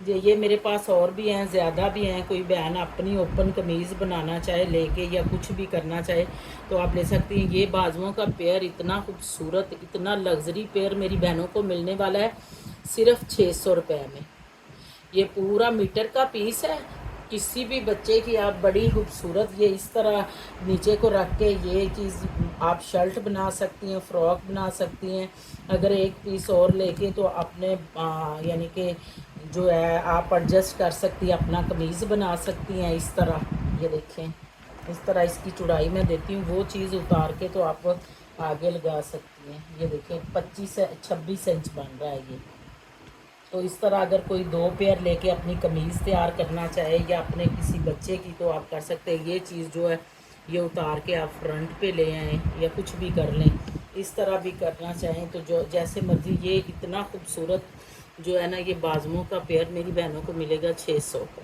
یہ میرے پاس اور بھی ہیں، زیادہ بھی ہیں. کوئی بہن اپنی اوپن قمیض بنانا چاہے لے کے یا کچھ بھی کرنا چاہے تو آپ لے سکتی ہیں. یہ بازوؤں کا پیئر اتنا خوبصورت، اتنا لگژری پیئر میری بہنوں کو ملنے والا ہے صرف 600 روپے میں. یہ پورا میٹر کا پیس ہے. کسی بھی بچے کی آپ بڑی خوبصورت یہ اس طرح نیچے کو رکھ کے یہ چیز آپ شرٹ بنا سکتی ہیں، فراک بنا سکتی ہیں. اگر ایک پیس اور لے کے تو اپنے یعنی کہ جو ہے آپ ایڈجسٹ کر سکتی ہیں، اپنا قمیض بنا سکتی ہیں اس طرح. یہ دیکھیں اس طرح اس کی چوڑائی میں دیتی ہوں، وہ چیز اتار کے تو آپ آگے لگا سکتی ہیں. یہ دیکھیں 26 انچ بن رہا ہے یہ. تو اس طرح اگر کوئی 2 پیئر لے کے اپنی قمیض تیار کرنا چاہے یا اپنے کسی بچے کی تو آپ کر سکتے ہیں. یہ چیز جو ہے یہ اتار کے آپ فرنٹ پہ لے آئیں یا کچھ بھی کر لیں. اس طرح بھی کرنا چاہیں تو جو جیسے مرضی. یہ اتنا خوبصورت جو ہے نا یہ بازوؤں کا پیئر میری بہنوں کو ملے گا 600 کا.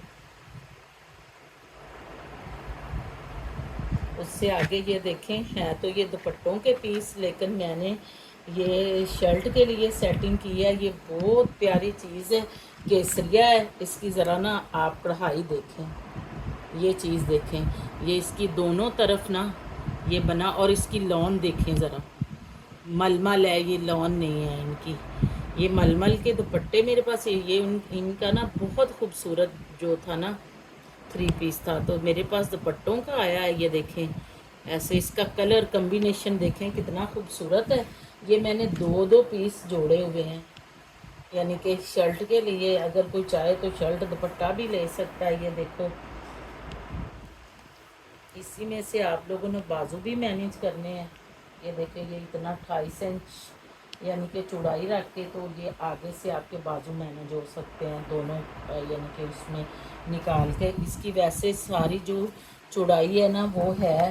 اس سے آگے یہ دیکھیں ہے تو یہ دوپٹوں کے پیس، لیکن میں نے یہ شرٹ کے لیے سیٹنگ کی ہے. یہ بہت پیاری چیز ہے، کیسریہ ہے. اس کی ذرا نا آپ کڑھائی دیکھیں، یہ چیز دیکھیں. یہ اس کی دونوں طرف نا یہ بنا، اور اس کی لون دیکھیں ذرا. ململ ہے، یہ لون نہیں ہے ان کی. یہ ململ کے دوپٹے میرے پاس یہ ان کا نا بہت خوبصورت جو تھا نا 3 پیس تھا تو میرے پاس دوپٹوں کا آیا ہے. یہ دیکھیں ایسے اس کا کلر کمبینیشن دیکھیں کتنا خوبصورت ہے. یہ میں نے 2 پیس جوڑے ہوئے ہیں، یعنی کہ شرٹ کے لیے اگر کوئی چاہے تو شرٹ دوپٹہ بھی لے سکتا ہے. یہ دیکھو اسی میں سے آپ لوگوں نے بازو بھی مینیج کرنے ہیں. یہ دیکھیں یہ اتنا 28 انچ یعنی کہ چوڑائی رکھ کے تو یہ آگے سے آپ کے بازو مینیج ہو سکتے ہیں دونوں، یعنی کہ اس میں نکال کے. اس کی ویسے ساری جو چوڑائی ہے نا وہ ہے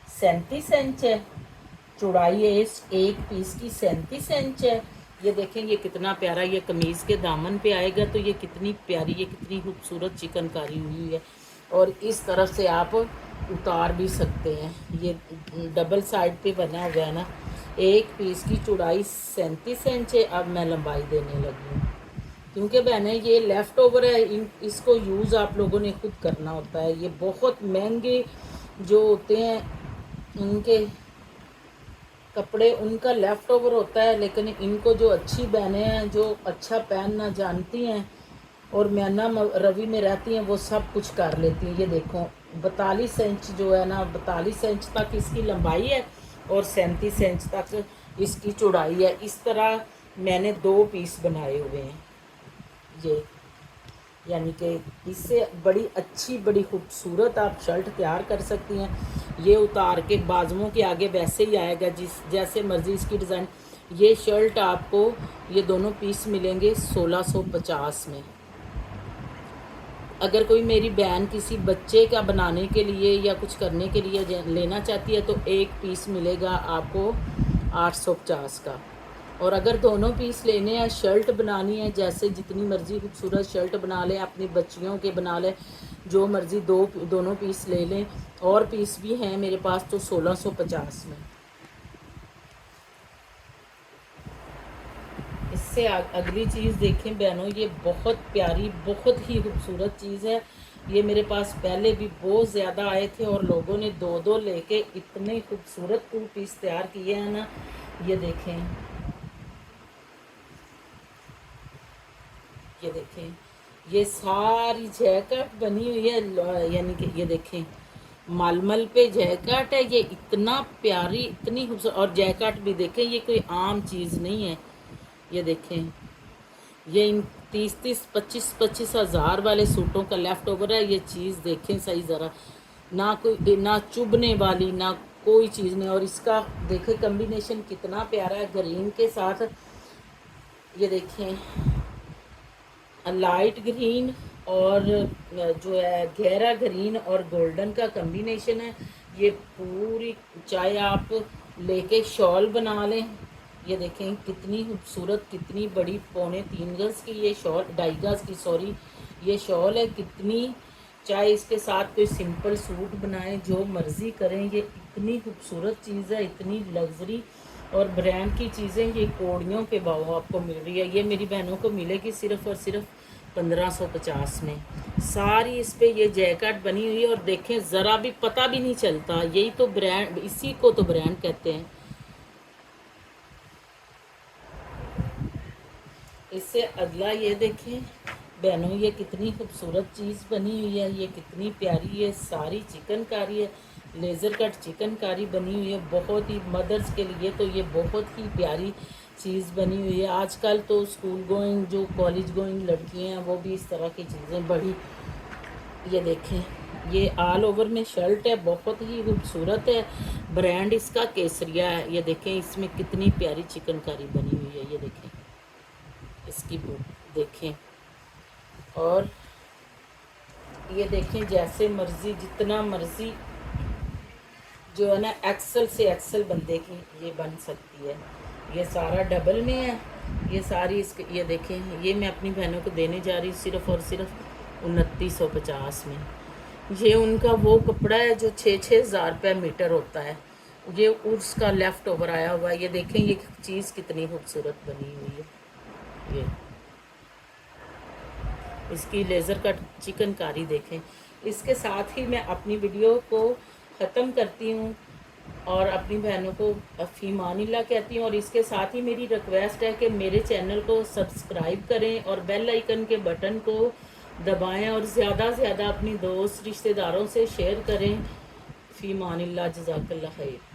37 انچ ہے. چوڑائی ہے اس ایک پیس کی 37 انچ ہے. یہ دیکھیں یہ کتنا پیارا یہ قمیض کے دامن پہ آئے گا تو یہ کتنی پیاری، یہ کتنی خوبصورت چکن کاری ہوئی ہے. اور اس طرف سے آپ اتار بھی سکتے ہیں. یہ ڈبل سائڈ پہ بنا ہوا ہے نا. ایک پیس کی چوڑائی 37 انچ ہے. اب میں لمبائی دینے لگی ہوں کیونکہ بہنیں یہ لیفٹ اوور ہے، اس کو یوز آپ لوگوں نے خود کرنا ہوتا ہے. یہ بہت مہنگے جو ہوتے ہیں ان کے کپڑے ان کا لیفٹ اوور ہوتا ہے، لیکن ان کو جو اچھی بہنیں ہیں جو اچھا پہننا جانتی ہیں اور مینا روی میں رہتی ہیں وہ سب کچھ کر لیتی ہیں. یہ دیکھو 42 انچ جو ہے نا 42 انچ تک اس کی لمبائی ہے اور 37 انچ تک اس کی چوڑائی ہے. اس طرح میں نے 2 پیس بنائے ہوئے ہیں. یہ یعنی کہ اس سے بڑی اچھی بڑی خوبصورت آپ شرٹ تیار کر سکتی ہیں. یہ اتار کے بازوؤں کے آگے ویسے ہی آئے گا جیسے مرضی اس کی ڈیزائن. یہ شرٹ آپ کو یہ دونوں پیس ملیں گے 1650 میں. اگر کوئی میری بہن کسی بچے کا بنانے کے لیے یا کچھ کرنے کے لیے لینا چاہتی ہے تو ایک پیس ملے گا آپ کو 850 کا. اور اگر دونوں پیس لینے ہیں شرٹ بنانی ہے جیسے جتنی مرضی خوبصورت شرٹ بنا لیں، اپنی بچیوں کے بنا لیں، جو مرضی دونوں پیس لے لیں. اور پیس بھی ہیں میرے پاس تو 1650 میں. اس سے اگلی چیز دیکھیں بہنوں، یہ بہت پیاری بہت ہی خوبصورت چیز ہے. یہ میرے پاس پہلے بھی بہت زیادہ آئے تھے اور لوگوں نے 2 لے کے اتنے خوبصورت 2 پیس تیار کیے ہیں نا. یہ دیکھیں یہ دیکھیں یہ ساری جیکٹ بنی ہوئی ہے، یعنی کہ یہ دیکھیں ململ پہ جیکٹ ہے. یہ اتنا پیاری اتنی خوبصورت، اور جیکٹ بھی دیکھیں یہ کوئی عام چیز نہیں ہے. یہ دیکھیں یہ 30-25 ہزار والے سوٹوں کا لیفٹ اوور ہے. یہ چیز دیکھیں صحیح ذرا، نہ چبھنے والی نہ کوئی چیز نہیں. اور اس کا دیکھیں کمبینیشن کتنا پیارا ہے گرین کے ساتھ. یہ دیکھیں لائٹ گرین اور جو ہے گہرا گرین اور گولڈن کا کمبینیشن ہے. یہ پوری چاہے آپ لے کے شال بنا لیں. یہ دیکھیں کتنی خوبصورت کتنی بڑی 3.25 گز کی یہ شال 2.5 گز کی سوری یہ شال ہے. کتنی چاہے اس کے ساتھ کوئی سمپل سوٹ بنائیں جو مرضی کریں. یہ اتنی خوبصورت چیز ہے اتنی لگژری اور برانڈ کی چیزیں یہ کوڑیوں کے بھاؤ آپ کو مل رہی ہے. یہ میری بہنوں کو ملے گی صرف اور صرف 1550 میں. ساری اس پہ یہ جیکٹ بنی ہوئی ہے اور دیکھیں ذرا بھی پتہ بھی نہیں چلتا. یہی تو برانڈ، اسی کو تو برانڈ کہتے ہیں. اس سے اگلا یہ دیکھیں بہنوں، یہ کتنی خوبصورت چیز بنی ہوئی ہے. یہ کتنی پیاری ہے. ساری چکن کاری ہے، لیزر کٹ چکن کاری بنی ہوئی ہے. بہت ہی مدرس کے لیے تو یہ بہت ہی پیاری چیز بنی ہوئی ہے. آج کل تو اسکول گوئنگ، جو کالج گوئنگ لڑکیاں ہیں وہ بھی اس طرح کی چیزیں بڑی. یہ دیکھیں یہ آل اوور میں شرٹ ہے، بہت ہی خوبصورت ہے. برانڈ اس کا کیسریا ہے. یہ دیکھیں اس میں کتنی پیاری چکن کاری بنی ہوئی ہے. یہ دیکھیں اس کی دیکھیں. اور یہ دیکھیں جیسے مرضی، جتنا مرضی جو ہے نا ایکسل سے ایکسل بندے کی یہ بن سکتی ہے. یہ سارا ڈبل میں ہے. یہ ساری یہ دیکھیں یہ میں اپنی بہنوں کو دینے جا رہی صرف اور صرف 2950 میں. یہ ان کا وہ کپڑا ہے جو 6,000 روپے میٹر ہوتا ہے. یہ اس کا لیفٹ اوور آیا ہوا ہے. یہ دیکھیں یہ چیز کتنی خوبصورت بنی ہوئی ہے. یہ اس کی لیزر کٹ چکن کاری دیکھیں. اس کے ساتھ ہی میں اپنی ویڈیو کو ختم کرتی ہوں اور اپنی بہنوں کو فی امان اللہ کہتی ہوں. اور اس کے ساتھ ہی میری ریکویسٹ ہے کہ میرے چینل کو سبسکرائب کریں اور بیل آئیکن کے بٹن کو دبائیں اور زیادہ سے زیادہ اپنی دوست رشتہ داروں سے شیئر کریں. فی امان اللہ. جزاک اللہ خیر.